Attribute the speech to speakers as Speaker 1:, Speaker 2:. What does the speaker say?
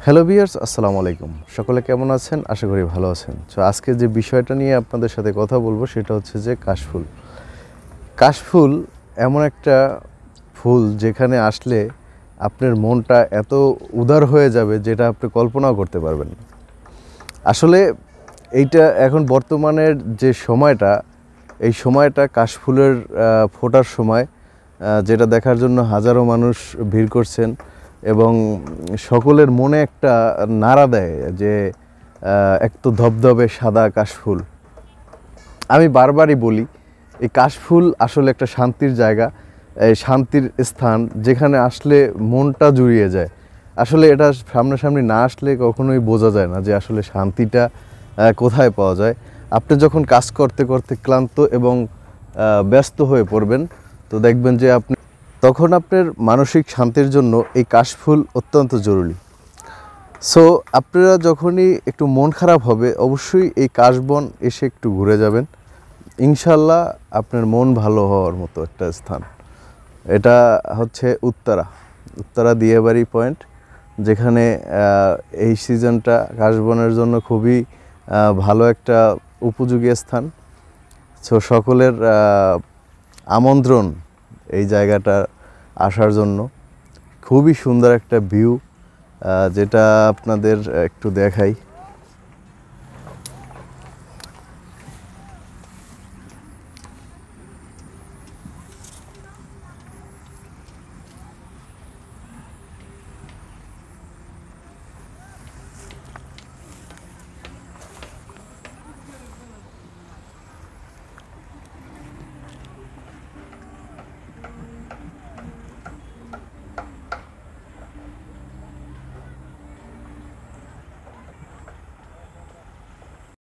Speaker 1: Hello viewers, আসসালামু আলাইকুম। সকলে কেমন আছেন? আশা করি ভালো আছেন। সো আজকে যে বিষয়টা নিয়ে আপনাদের সাথে কথা বলবো সেটা হচ্ছে যে কাশফুল। কাশফুল এমন একটা ফুল যেখানে আসলে আপনার মনটা এত উদার হয়ে যাবে যেটা আপনি কল্পনাও করতে পারবেন না। আসলে এইটা এখন বর্তমানের যে সময়টা, এই সময়টা কাশফুলের ফোটার সময়, যেটা দেখার জন্য হাজারো মানুষ ভিড় করছেন এবং সকলের মনে একটা নাড়া দেয় যে এক তো ধবধবে সাদা কাশফুল। আমি বারবারই বলি এই কাশফুল আসলে একটা শান্তির জায়গা, এই শান্তির স্থান যেখানে আসলে মনটা জুড়িয়ে যায়। আসলে এটা সামনাসামনি না আসলে কখনোই বোঝা যায় না যে আসলে শান্তিটা কোথায় পাওয়া যায়। আপনি যখন কাজ করতে করতে ক্লান্ত এবং ব্যস্ত হয়ে পড়বেন, তো দেখবেন যে আপনি তখন আপনার মানসিক শান্তির জন্য এই কাশফুল অত্যন্ত জরুরি। সো আপনারা যখনই একটু মন খারাপ হবে অবশ্যই এই কাশবন এসে একটু ঘুরে যাবেন, ইনশাল্লাহ আপনার মন ভালো হওয়ার মতো একটা স্থান। এটা হচ্ছে উত্তরা দিয়াবাড়ি পয়েন্ট, যেখানে এই সিজনটা কাশবনের জন্য খুবই ভালো একটা উপযোগী স্থান। সো সকলের আমন্ত্রণ এই জায়গাটা আসার জন্য। খুবই সুন্দর একটা ভিউ, যেটা আপনাদের একটু দেখাই।